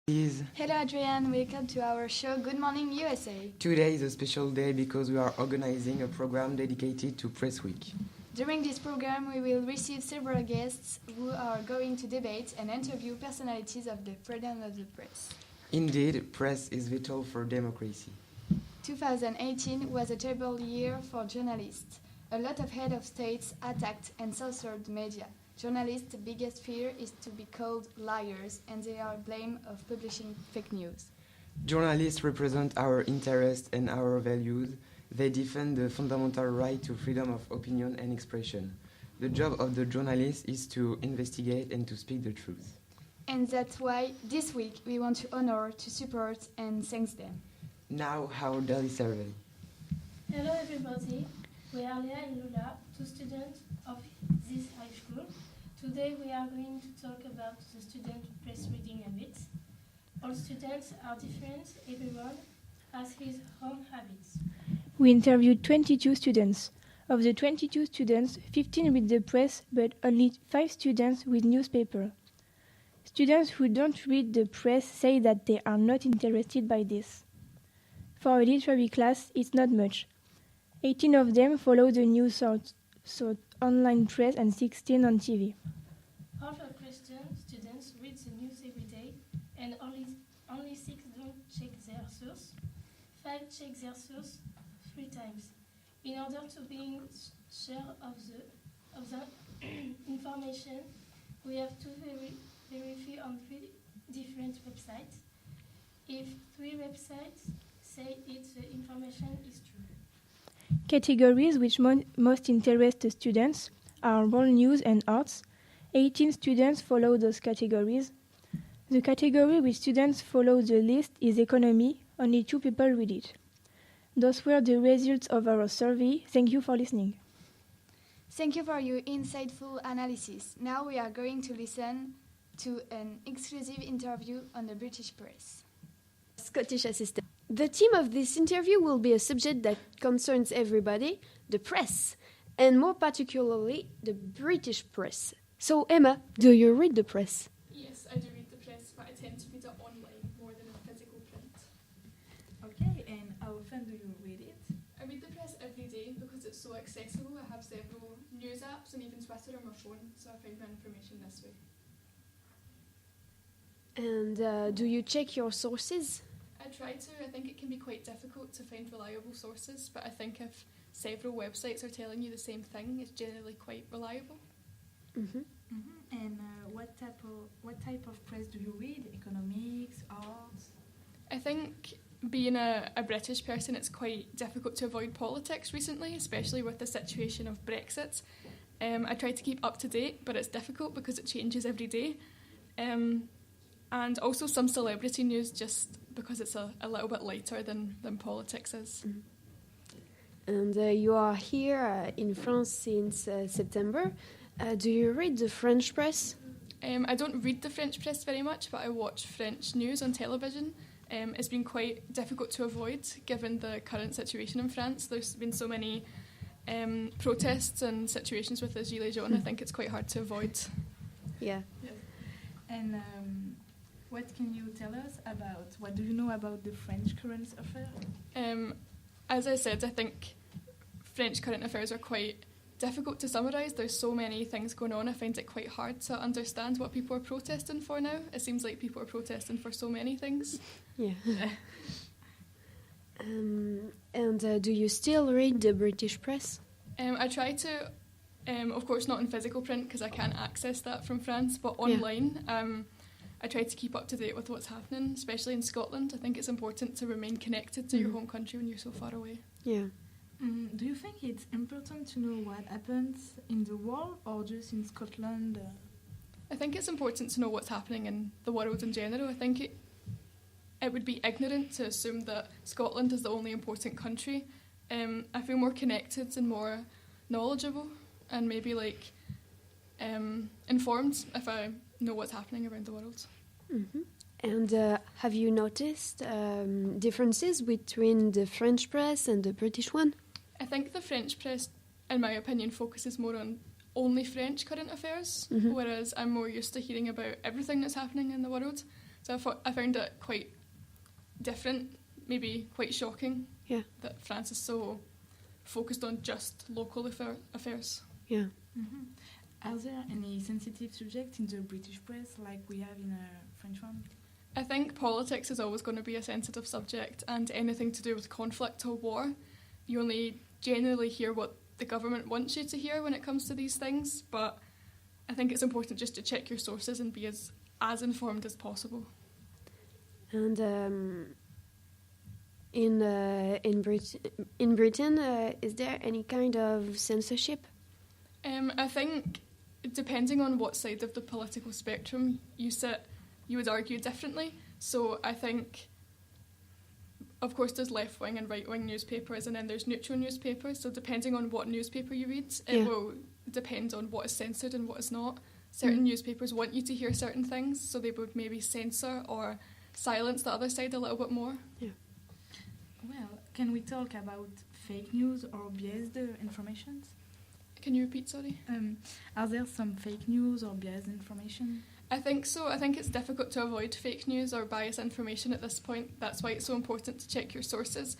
Lise. Hello Adrien, welcome to our show Good Morning USA. Today is a special day because we are organizing a program dedicated to Press Week. During this program we will receive several guests who are going to debate and interview personalities of the freedom of the press. Indeed, press is vital for democracy. 2018 was a terrible year for journalists. A lot of head of states attacked and censored the media. Journalists' biggest fear is to be called liars, and they are blamed of publishing fake news. Journalists represent our interests and our values. They defend the fundamental right to freedom of opinion and expression. The job of the journalist is to investigate and to speak the truth. And that's why this week we want to honor, to support and thank them. Now, our daily survey. Hello everybody, we are Leah and Lula, two students of this high school. Today we are going to talk about the student press reading habits. All students are different, everyone has his own habits. We interviewed 22 students. Of the 22 students, 15 read the press, but only 5 students read newspaper. Students who don't read the press say that they are not interested by this. For a literary class, it's not much. 18 of them follow the news source online press and 16 on TV. Half of Christian students read the news every day, and only 6 don't check their source. 5 check their source 3 times. In order to be sure of the information, we have to verify on 3 different websites. If 3 websites say it, the information is true. Categories which most interest the students are world news and arts. 18 students follow those categories. The category which students follow the least is economy. Only 2 people read it. Those were the results of our survey. Thank you for listening. Thank you for your insightful analysis. Now we are going to listen to an exclusive interview on the British press. Scottish assistant. The theme of this interview will be a subject that concerns everybody, the press, and more particularly the British press. So Emma, do you read the press? Yes, I do read the press, but I tend to read it online more than in physical print. Okay, and how often do you read it? I read the press every day because it's so accessible. I have several news apps and even Twitter on my phone, so I find my information this way. And do you check your sources? I try to. I think it can be quite difficult to find reliable sources, but I think if several websites are telling you the same thing, it's generally quite reliable. Mm-hmm. Mm-hmm. And what type of press do you read? Economics, arts? I think being a British person, it's quite difficult to avoid politics recently, especially with the situation of Brexit. I try to keep up to date, but it's difficult because it changes every day. And also some celebrity news, just because it's a little bit lighter than politics is. Mm-hmm. And you are here in France since September. Do you read the French press? I don't read the French press very much, but I watch French news on television. It's been quite difficult to avoid, given the current situation in France. There's been so many protests and situations with the Gilets jaunes. I think it's quite hard to avoid. Yeah. And what can you tell us about, what do you know about the French current affairs? As I said, I think French current affairs are quite difficult to summarise. There's so many things going on. I find it quite hard to understand what people are protesting for now. It seems like people are protesting for so many things. Yeah. And do you still read the British press? I try to, of course not in physical print because I can't access that from France, but online. I try to keep up to date with what's happening, especially in Scotland. I think it's important to remain connected to your home country when you're so far away. Yeah. Do you think it's important to know what happens in the world or just in Scotland? I think it's important to know what's happening in the world in general. I think it would be ignorant to assume that Scotland is the only important country. I feel more connected and more knowledgeable and maybe informed if I know what's happening around the world. Mm-hmm. And have you noticed differences between the French press and the British one? I think the French press, in my opinion, focuses more on only French current affairs, whereas I'm more used to hearing about everything that's happening in the world. So I found it quite different, maybe quite shocking. Yeah. That France is so focused on just local affairs. Yeah. Mm-hmm. Are there any sensitive subjects in the British press like we have in a French one? I think politics is always going to be a sensitive subject, and anything to do with conflict or war, you only generally hear what the government wants you to hear when it comes to these things, but I think it's important just to check your sources and be as informed as possible. And in Britain, is there any kind of censorship? I think, depending on what side of the political spectrum you sit, you would argue differently. So I think, of course, there's left-wing and right-wing newspapers, and then there's neutral newspapers. So depending on what newspaper you read, it will depend on what is censored and what is not. Certain newspapers want you to hear certain things, so they would maybe censor or silence the other side a little bit more. Yeah. Well, can we talk about fake news or biased information? Can you repeat, sorry? Are there some fake news or biased information? I think so. I think it's difficult to avoid fake news or biased information at this point. That's why it's so important to check your sources.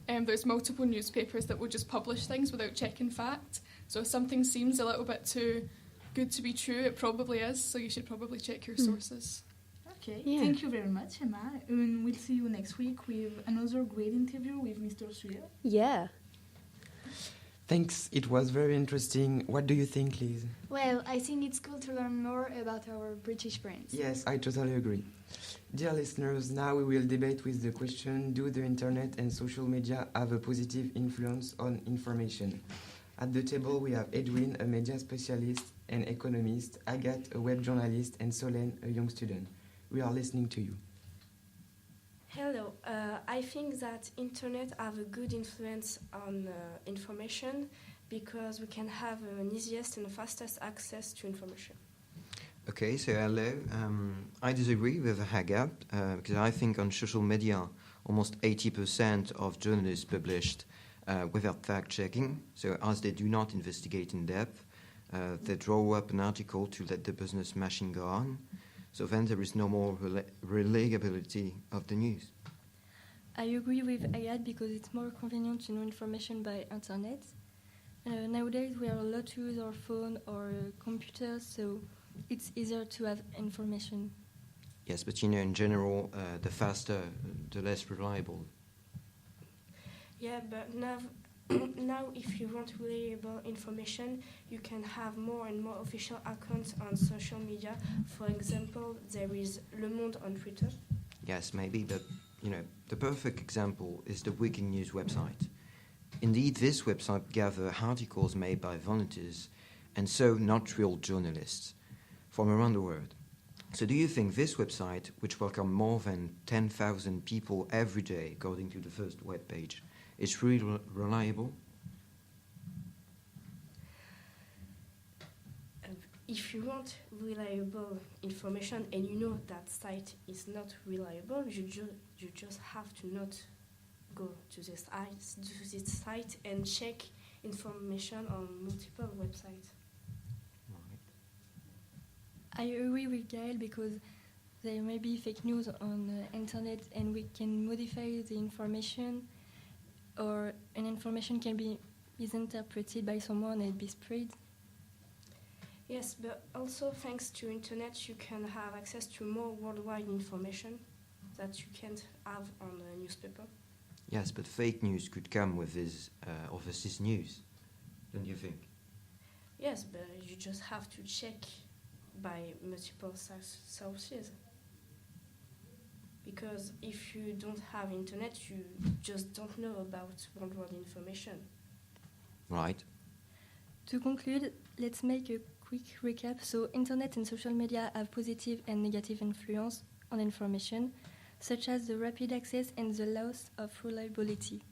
There's multiple newspapers that will just publish things without checking fact. So if something seems a little bit too good to be true, it probably is. So you should probably check your sources. Okay, thank you very much, Emma. And we'll see you next week with another great interview with Mr. Suyer. Yeah. Thanks, it was very interesting. What do you think, Lise? Well, I think it's cool to learn more about our British friends. Yes, I totally agree. Dear listeners, now we will debate with the question, do the internet and social media have a positive influence on information? At the table we have Adrien, a media specialist and economist, Agathe, a web journalist, and Solène, a young student. We are listening to you. Hello, I think that internet have a good influence on information because we can have an easiest and fastest access to information. Okay, so hello. I disagree with Agathe because I think on social media almost 80% of journalists published without fact-checking. So as they do not investigate in depth, they draw up an article to let the business machine go on. So then there is no more reliability of the news. I agree with Ayad because it's more convenient to know information by internet. Nowadays we are a lot to use our phone or computer, so it's easier to have information. Yes, but you know, in general, the faster, the less reliable. Yeah, but now if you want reliable information, you can have more and more official accounts on social media. For example, there is Le Monde on Twitter. Yes, maybe, but you know, the perfect example is the Wikinews website. Indeed, this website gathers articles made by volunteers, and so not real journalists, from around the world. So do you think this website, which welcomes more than 10,000 people every day, according to the first web page, is really reliable? If you want reliable information and you know that site is not reliable, you just have to not go to this site and check information on multiple websites. I agree with Gael because there may be fake news on the internet and we can modify the information, or an information can be misinterpreted by someone and be spread. Yes, but also thanks to internet you can have access to more worldwide information that you can't have on a newspaper. Yes, but fake news could come with this overseas news, don't you think? Yes, but you just have to check by multiple sources. Because if you don't have internet, you just don't know about worldwide information. Right. To conclude, let's make a quick recap. So internet and social media have positive and negative influence on information, such as the rapid access and the loss of reliability.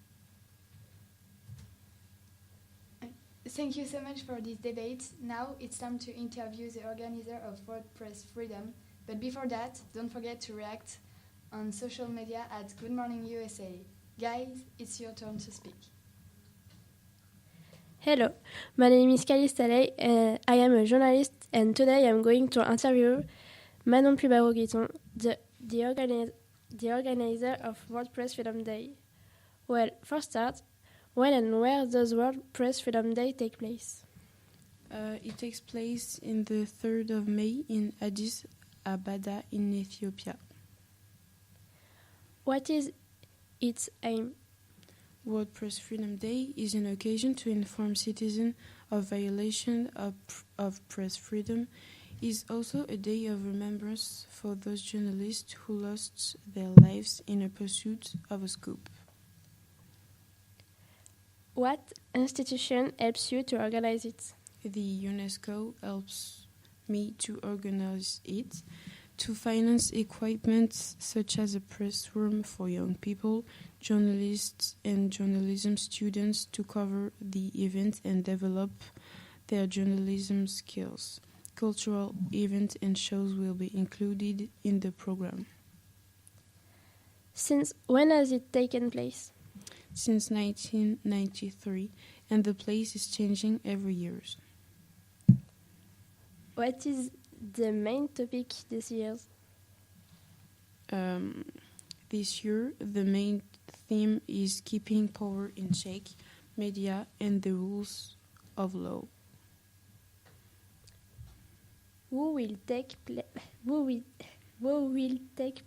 Thank you so much for this debate. Now it's time to interview the organizer of WordPress Freedom. But before that, don't forget to react on social media at Good Morning USA. Guys, it's your turn to speak. Hello, my name is Lise and I am a journalist, and today I'm going to interview Manon Pubaroguiton, the the organizer of World Press Freedom Day? Well, for start, when and where does World Press Freedom Day take place? It takes place in the 3rd of May in Addis Ababa in Ethiopia. What is its aim? World Press Freedom Day is an occasion to inform citizens of violation of press freedom. It is also a day of remembrance for those journalists who lost their lives in a pursuit of a scoop. What institution helps you to organize it? The UNESCO helps me to organize it, to finance equipment such as a press room for young people, journalists and journalism students to cover the event and develop their journalism skills. Cultural events and shows will be included in the program. Since when has it taken place? Since 1993, and the place is changing every year. What is the main topic this year? This year, the main theme is keeping power in check, media, and the rules of law. Who will take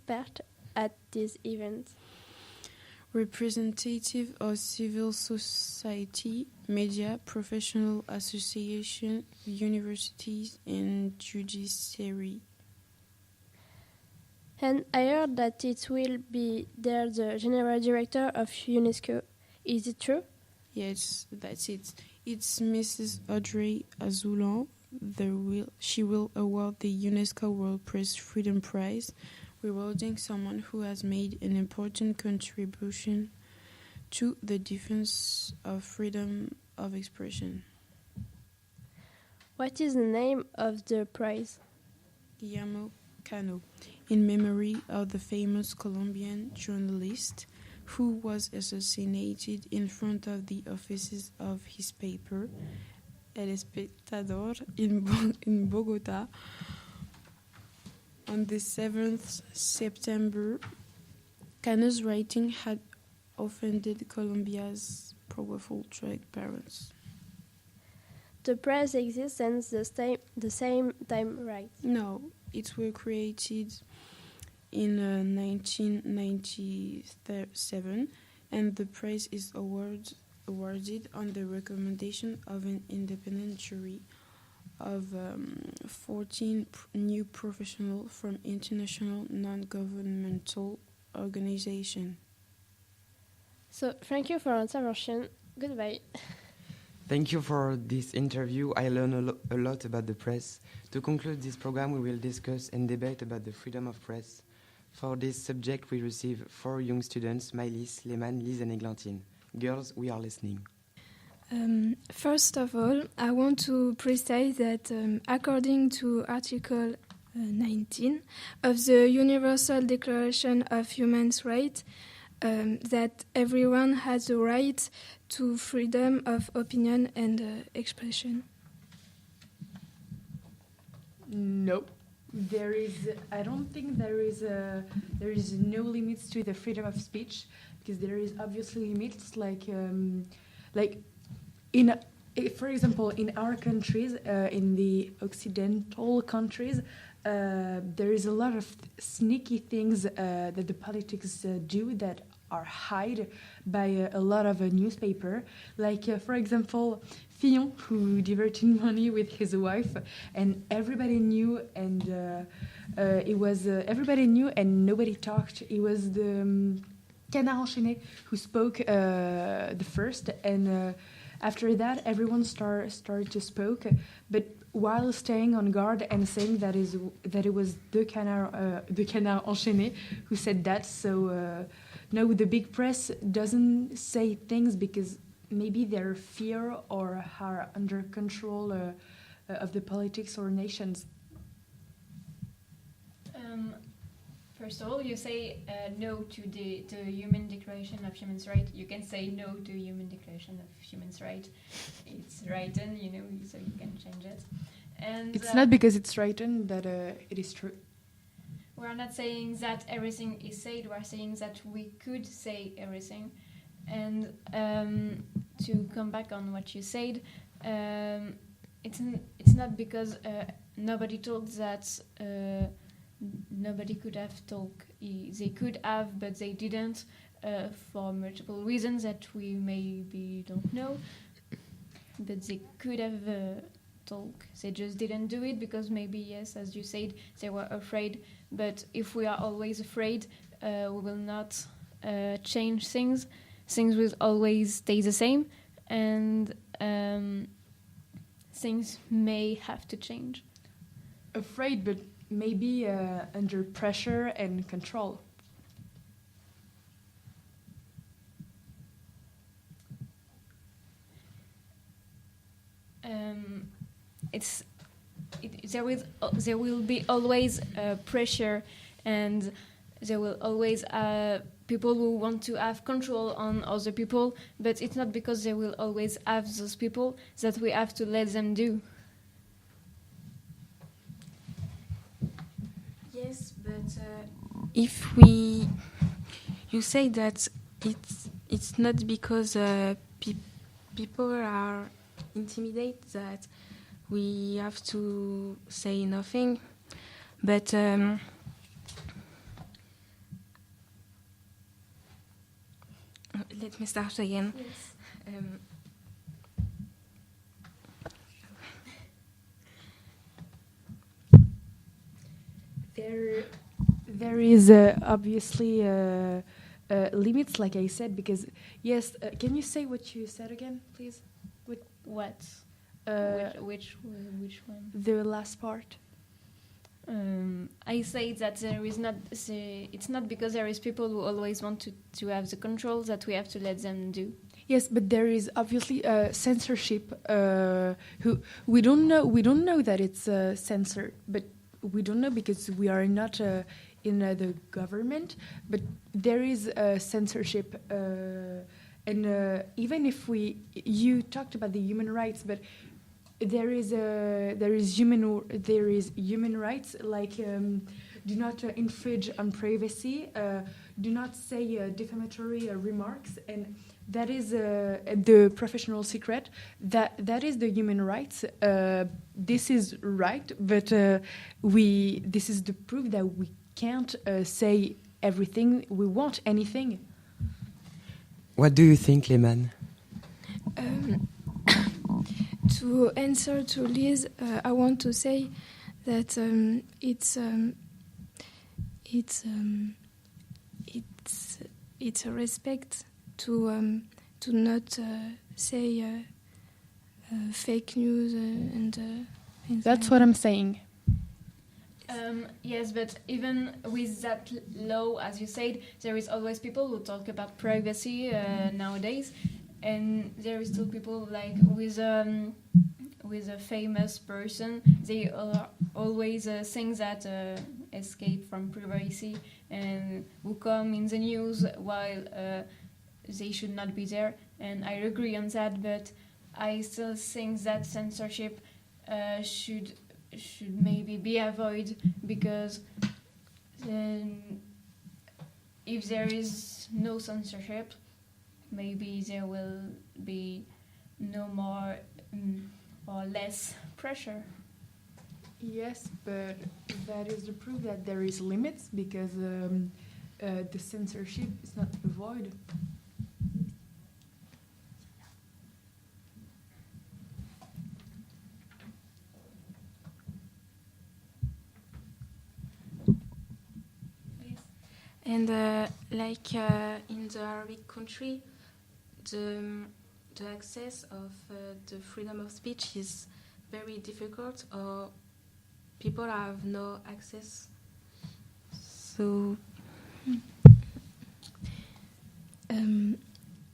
part at this event? Representative of civil society, media, professional association, universities, and judiciary. And I heard that it will be there the general director of UNESCO. Is it true? Yes, that's it. It's Mrs. Audrey Azoulay. She will award the UNESCO World Press Freedom Prize, rewarding someone who has made an important contribution to the defense of freedom of expression. What is the name of the prize? Guillermo Cano, in memory of the famous Colombian journalist who was assassinated in front of the offices of his paper, El Espectador, in Bogota, on the 7th September. Cano's writing had offended Colombia's powerful drug barons. The prize exists since the same time, right? No, it was created in 1997, and the prize is awarded on the recommendation of an independent jury of 14 new professionals from international non-governmental organizations. So, thank you for your intervention. Goodbye. Thank you for this interview. I learned a lot about the press. To conclude this program, we will discuss and debate about the freedom of press. For this subject, we receive 4 young students, Maëlys, Semaine, Lise and Eglantine. Girls, we are listening. First of all, I want to precise that according to Article 19 of the Universal Declaration of Human Rights, that everyone has the right to freedom of opinion and expression. No, there is. I don't think there is no limits to the freedom of speech, because there is obviously limits for example, in our countries, in the Occidental countries, there is a lot of sneaky things that the politics do that are hid by a lot of newspaper. For example, Fillon, who diverted money with his wife, and everybody knew, and everybody knew, and nobody talked. It was the Canard Enchaîné who spoke the first, and after that, everyone started to speak, but while staying on guard and saying that it was the Canard Enchaîné who said that. So no, the big press doesn't say things because maybe they're fear or are under control of the politics or nations. First of all, you say no to the Human Declaration of Human Rights. You can say no to Human Declaration of Human Rights. It's written, so you can change it. And it's not because it's written that it is true. We are not saying that everything is said. We are saying that we could say everything. And to come back on what you said, it's not because nobody told that nobody could have talked. They could have, but they didn't, for multiple reasons that we maybe don't know. But they could have talked. They just didn't do it because maybe, yes, as you said, they were afraid. But if we are always afraid, we will not change things. Things will always stay the same, and things may have to change. Afraid, but maybe under pressure and control. There will be always pressure, and there will always people who want to have control on other people, but it's not because they will always have those people that we have to let them do. Yes, but if you say that it's not because people are intimidated that we have to say nothing, but let me start again. Yes. There is obviously limits, like I said, because yes. Can you say what you said again, please? What? Which one? The last part. I say that there is not. It's not because there is people who always want to have the control that we have to let them do. Yes, but there is obviously censorship. Who we don't know that it's censored, but we don't know because we are not in the government. But there is censorship, and even if you talked about the human rights, but there is human rights, like do not infringe on privacy, do not say defamatory remarks, and that is the professional secret. That is the human rights. This is right, but this is the proof that we can't say everything we want, anything. What do you think, Lehman? To answer to Lise, I want to say that it's a respect to not say fake news and that's what I'm saying. Yes, but even with that law, as you said, there is always people who talk about privacy nowadays. And there is still people like with a famous person, they are always things that escape from privacy and who come in the news while they should not be there. And I agree on that, but I still think that censorship should maybe be avoided, because if there is no censorship, maybe there will be no more or less pressure. Yes, but that is the proof that there is limits, because the censorship is not avoided. Yes. And like in the Arabic country, the access of the freedom of speech is very difficult, or people have no access. So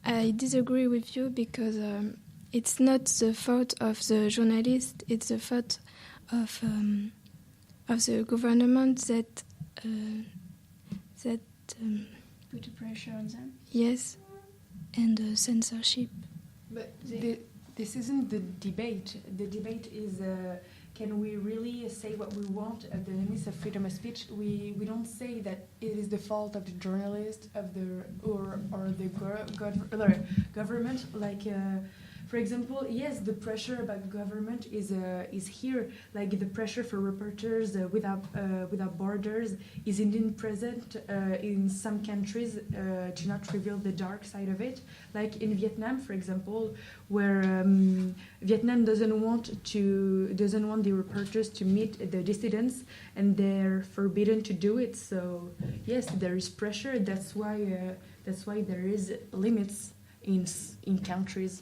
I disagree with you, because it's not the fault of the journalist, it's the fault of the government that put a pressure on them. Yes. And censorship. But this isn't the debate. The debate is can we really say what we want at the limits of freedom of speech? We don't say that it is the fault of the journalist or the government. Like, for example, yes, the pressure about government is here. Like the pressure for reporters without borders is indeed present in some countries to not reveal the dark side of it. Like in Vietnam, for example, where Vietnam doesn't want the reporters to meet the dissidents, and they're forbidden to do it. So yes, there is pressure. That's why there is limits in countries.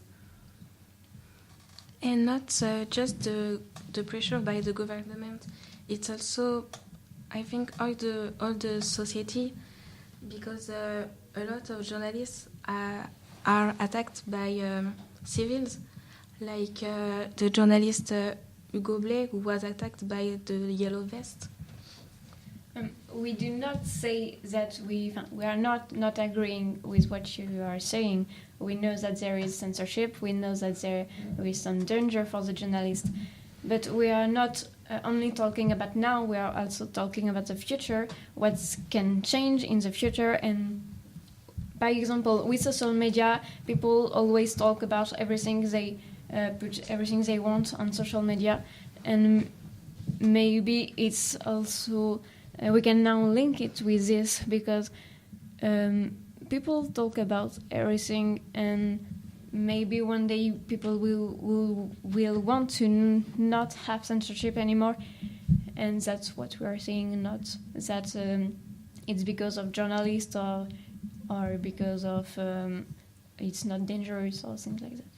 And not just the pressure by the government. It's also, I think, all the society, because a lot of journalists are attacked by civils, like the journalist Hugo Blay, who was attacked by the Yellow Vest. We do not say that we are not agreeing with what you are saying. We know that there is censorship. We know that there is some danger for the journalist. But we are not only talking about now. We are also talking about the future. What can change in the future. And by example, with social media, people always talk about everything they put everything they want on social media, and maybe it's also. We can now link it with this because people talk about everything, and maybe one day people will want to not have censorship anymore, and that's what we are saying. Not that it's because of journalists or because of it's not dangerous or things like that.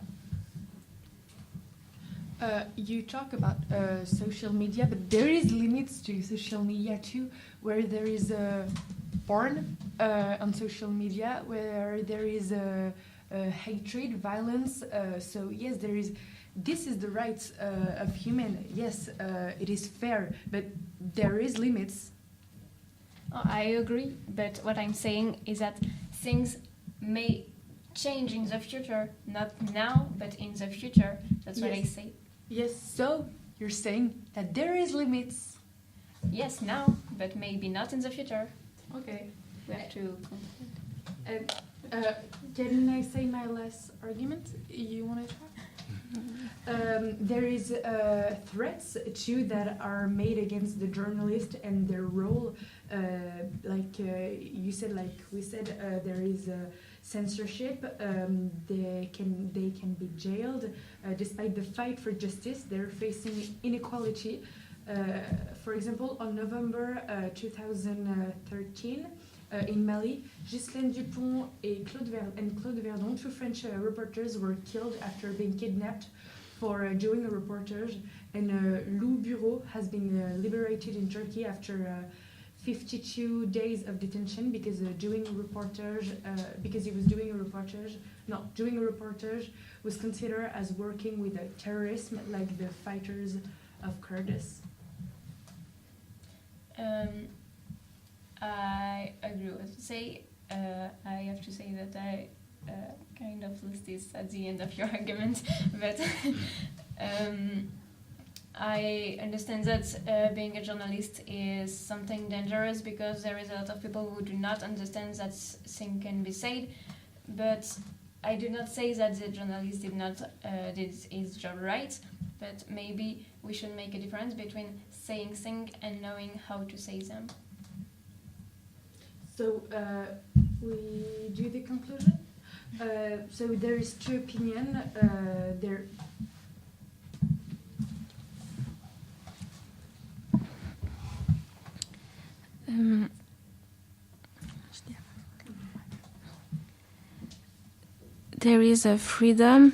You talk about social media, but there is limits to social media too, where there is porn on social media, where there is hatred, violence. So yes, there is. This is the rights of human. Yes, it is fair, but there is limits. Oh, I agree, but what I'm saying is that things may change in the future, not now, but in the future. That's what I say. Yes, so you're saying that there is limits. Yes, now, but maybe not in the future. Okay. We have to. Can I say my last argument? You want to talk? There is threats too that are made against the journalist and their role. You said, like we said, there is censorship. They can be jailed. Despite the fight for justice, they're facing inequality. For example, on November 2013, in Mali, Ghislaine Dupont and Claude Verdon, two French reporters, were killed after being kidnapped for doing a reportage. And Lou Bureau has been liberated in Turkey after 52 days of detention because doing a reportage was considered as working with terrorism, like the fighters of Kurds. I agree with say. I have to say that I kind of lost this at the end of your argument, but I understand that being a journalist is something dangerous because there is a lot of people who do not understand that thing can be said, but I do not say that the journalist did his job right, but maybe we should make a difference between saying things and knowing how to say them. So we do the conclusion. So there is two opinions. There is a freedom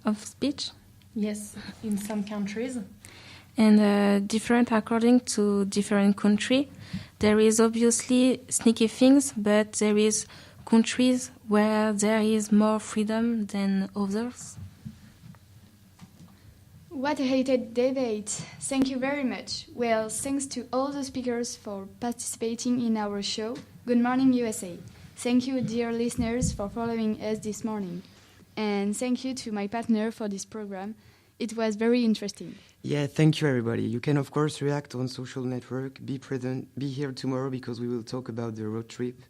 of speech. Yes, in some countries. And different according to different country. There is obviously sneaky things, but there is countries where there is more freedom than others. What a heated debate. Thank you very much. Well, thanks to all the speakers for participating in our show. Good morning, USA. Thank you, dear listeners, for following us this morning. And thank you to my partner for this program. It was very interesting. Yeah, thank you, everybody. You can, of course, react on social network, be present, be here tomorrow because we will talk about the road trip.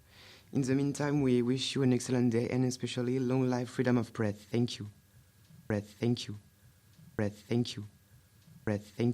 In the meantime, we wish you an excellent day and especially long life freedom of press. Thank you. Press, thank you. Press, thank you. Press, thank you.